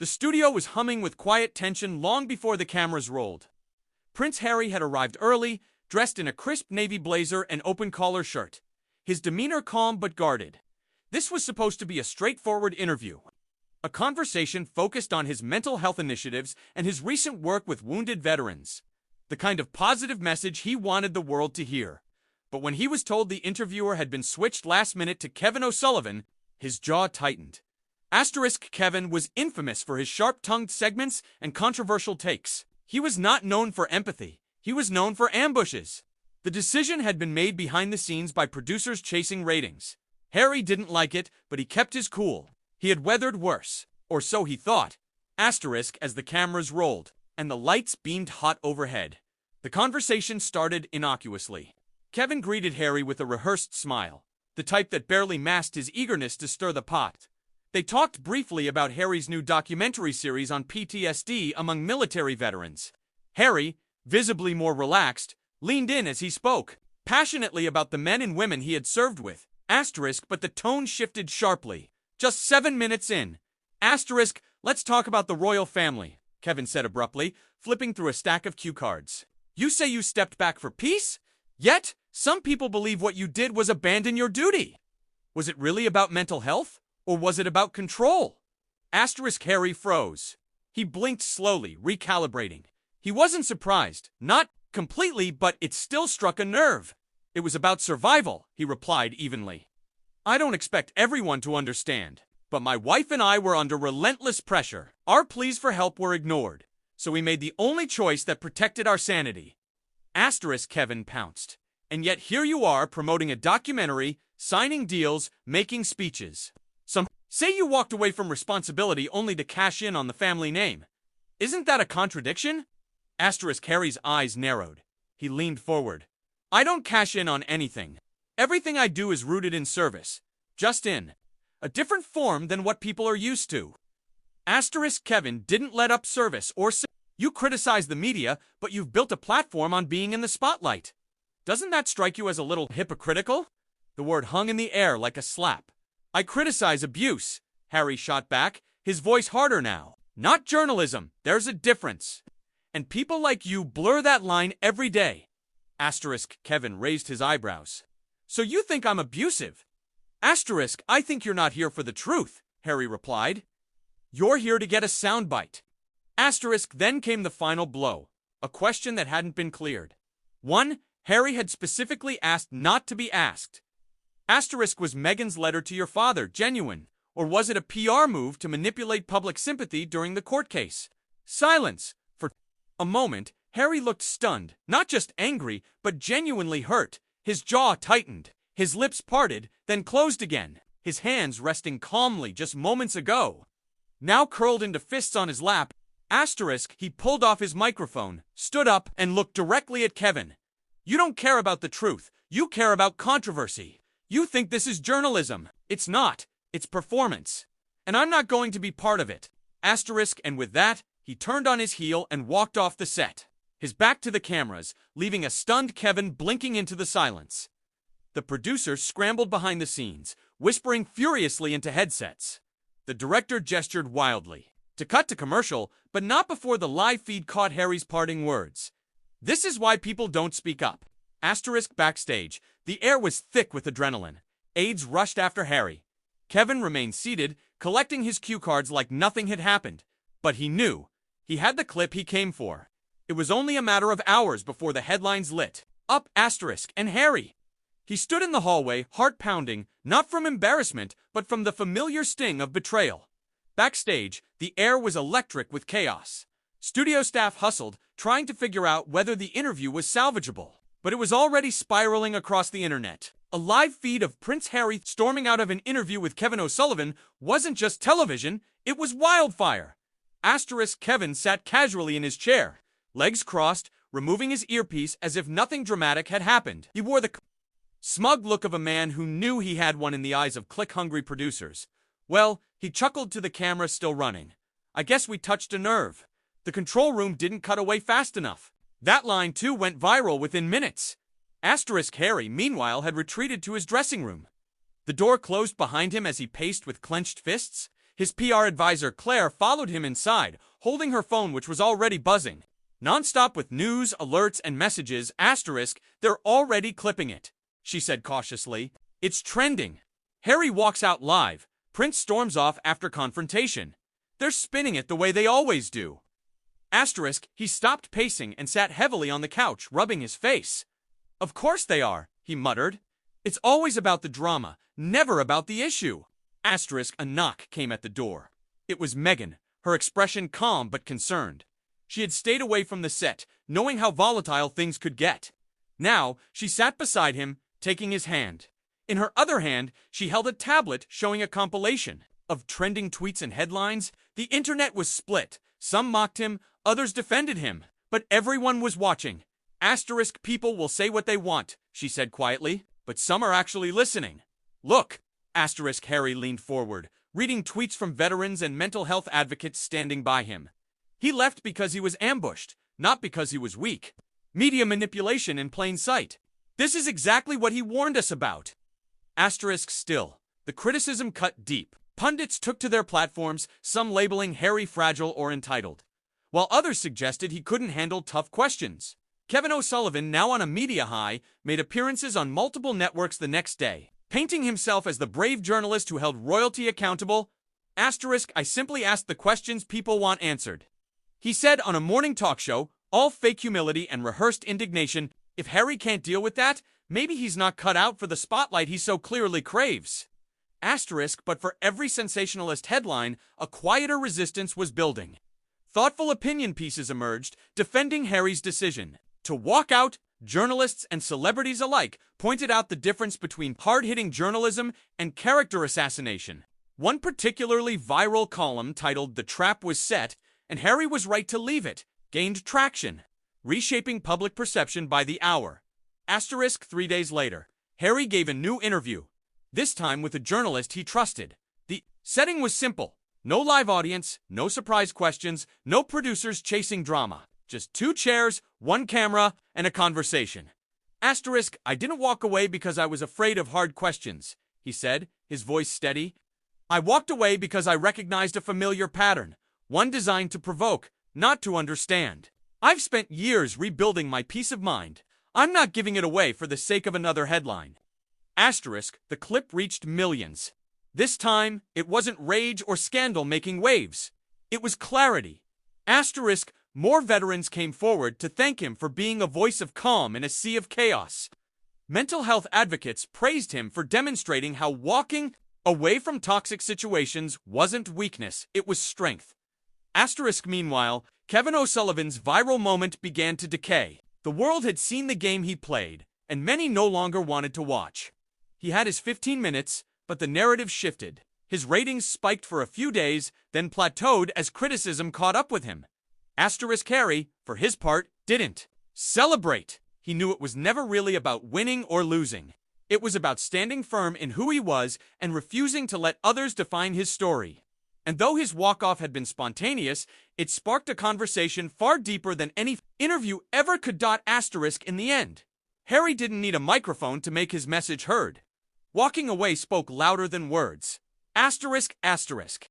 The studio was humming with quiet tension long before the cameras rolled. Prince Harry had arrived early, dressed in a crisp navy blazer and open-collar shirt. His demeanor calm but guarded. This was supposed to be a straightforward interview. A conversation focused on his mental health initiatives and his recent work with wounded veterans. The kind of positive message he wanted the world to hear. But when he was told the interviewer had been switched last minute to Kevin O'Sullivan, his jaw tightened. Kevin was infamous for his sharp-tongued segments and controversial takes. He was not known for empathy. He was known for ambushes. The decision had been made behind the scenes by producers chasing ratings. Harry didn't like it, but he kept his cool. He had weathered worse, or so he thought. As the cameras rolled, and the lights beamed hot overhead. The conversation started innocuously. Kevin greeted Harry with a rehearsed smile, the type that barely masked his eagerness to stir the pot. They talked briefly about Harry's new documentary series on PTSD among military veterans. Harry, visibly more relaxed, leaned in as he spoke, passionately about the men and women he had served with. But the tone shifted sharply. Just 7 minutes in. Let's talk about the royal family, Kevin said abruptly, flipping through a stack of cue cards. You say you stepped back for peace? Yet, some people believe what you did was abandon your duty. Was it really about mental health? Or was it about control? Harry froze. He blinked slowly, recalibrating. He wasn't surprised. Not completely, but it still struck a nerve. It was about survival, he replied evenly. I don't expect everyone to understand, but my wife and I were under relentless pressure. Our pleas for help were ignored, so we made the only choice that protected our sanity. Kevin pounced. And yet here you are promoting a documentary, signing deals, making speeches. Some say you walked away from responsibility only to cash in on the family name. Isn't that a contradiction? Harry's eyes narrowed. He leaned forward. I don't cash in on anything. Everything I do is rooted in service. Just in a different form than what people are used to. Kevin didn't let up service or you criticize the media, but you've built a platform on being in the spotlight. Doesn't that strike you as a little hypocritical? The word hung in the air like a slap. I criticize abuse, Harry shot back, his voice harder now. Not journalism, there's a difference. And people like you blur that line every day. Kevin raised his eyebrows. So you think I'm abusive? I think you're not here for the truth, Harry replied. You're here to get a soundbite. Then came the final blow, a question that hadn't been cleared. One Harry had specifically asked not to be asked. Was Meghan's letter to your father genuine, or was it a PR move to manipulate public sympathy during the court case? Silence. For a moment, Harry looked stunned, not just angry, but genuinely hurt. His jaw tightened, his lips parted, then closed again, his hands resting calmly just moments ago. Now curled into fists on his lap, he pulled off his microphone, stood up, and looked directly at Kevin. You don't care about the truth, you care about controversy. You think this is journalism. It's not. It's performance. And I'm not going to be part of it. And with that, he turned on his heel and walked off the set, his back to the cameras, leaving a stunned Kevin blinking into the silence. The producer scrambled behind the scenes, whispering furiously into headsets. The director gestured wildly to cut to commercial, but not before the live feed caught Harry's parting words. This is why people don't speak up. Backstage, the air was thick with adrenaline. Aides rushed after Harry. Kevin remained seated, collecting his cue cards like nothing had happened. But he knew. He had the clip he came for. It was only a matter of hours before the headlines lit up and Harry. He stood in the hallway, heart pounding, not from embarrassment, but from the familiar sting of betrayal. Backstage, the air was electric with chaos. Studio staff hustled, trying to figure out whether the interview was salvageable. But it was already spiraling across the internet. A live feed of Prince Harry storming out of an interview with Kevin O'Sullivan wasn't just television, it was wildfire. Kevin sat casually in his chair, legs crossed, removing his earpiece as if nothing dramatic had happened. He wore the smug look of a man who knew he had one in the eyes of click-hungry producers. Well, he chuckled to the camera still running. I guess we touched a nerve. The control room didn't cut away fast enough. That line, too, went viral within minutes. Harry, meanwhile, had retreated to his dressing room. The door closed behind him as he paced with clenched fists, His PR advisor Claire followed him inside, holding her phone which was already buzzing. Non-stop with news, alerts, and messages, asterisk, they're already clipping it, she said cautiously. It's trending. Harry walks out live. Prince storms off after confrontation. They're spinning it the way they always do. Asterisk, he stopped pacing and sat heavily on the couch, rubbing his face. Of course they are, he muttered. It's always about the drama, never about the issue. Asterisk, a knock came at the door. It was Megan, her expression calm but concerned. She had stayed away from the set, knowing how volatile things could get. Now, she sat beside him, taking his hand. In her other hand, she held a tablet showing a compilation of trending tweets and headlines. The internet was split. Some mocked him, others defended him. But everyone was watching. Asterisk, people will say what they want, she said quietly, but some are actually listening. Look. Asterisk, Harry leaned forward, reading tweets from veterans and mental health advocates standing by him. He left because he was ambushed, not because he was weak. Media manipulation in plain sight. This is exactly what he warned us about. Asterisk, still. The criticism cut deep. Pundits took to their platforms, some labeling Harry fragile or entitled, while others suggested he couldn't handle tough questions. Kevin O'Sullivan, now on a media high, made appearances on multiple networks the next day, painting himself as the brave journalist who held royalty accountable. Asterisk, I simply asked the questions people want answered. He said on a morning talk show, all fake humility and rehearsed indignation. If Harry can't deal with that, maybe he's not cut out for the spotlight he so clearly craves. Asterisk, but for every sensationalist headline, a quieter resistance was building. Thoughtful opinion pieces emerged, defending Harry's decision to walk out. Journalists and celebrities alike pointed out the difference between hard-hitting journalism and character assassination. One particularly viral column titled "The Trap Was Set, and Harry Was Right to Leave It" gained traction, reshaping public perception by the hour. Asterisk, 3 days later, Harry gave a new interview, this time with a journalist he trusted. The setting was simple. No live audience, no surprise questions, no producers chasing drama. Just 2 chairs, 1 camera, and a conversation. Asterisk, I didn't walk away because I was afraid of hard questions, he said, his voice steady. I walked away because I recognized a familiar pattern, one designed to provoke, not to understand. I've spent years rebuilding my peace of mind. I'm not giving it away for the sake of another headline. Asterisk, the clip reached millions. This time, it wasn't rage or scandal making waves. It was clarity. Asterisk, more veterans came forward to thank him for being a voice of calm in a sea of chaos. Mental health advocates praised him for demonstrating how walking away from toxic situations wasn't weakness, it was strength. Asterisk, meanwhile, Kevin O'Sullivan's viral moment began to decay. The world had seen the game he played, and many no longer wanted to watch. He had his 15 minutes, but the narrative shifted. His ratings spiked for a few days, then plateaued as criticism caught up with him. Asterisk, Harry, for his part, didn't celebrate. He knew it was never really about winning or losing. It was about standing firm in who he was and refusing to let others define his story. And though his walk-off had been spontaneous, it sparked a conversation far deeper than any interview ever could. Asterisk, in the end, Harry didn't need a microphone to make his message heard. Walking away spoke louder than words. Asterisk, asterisk.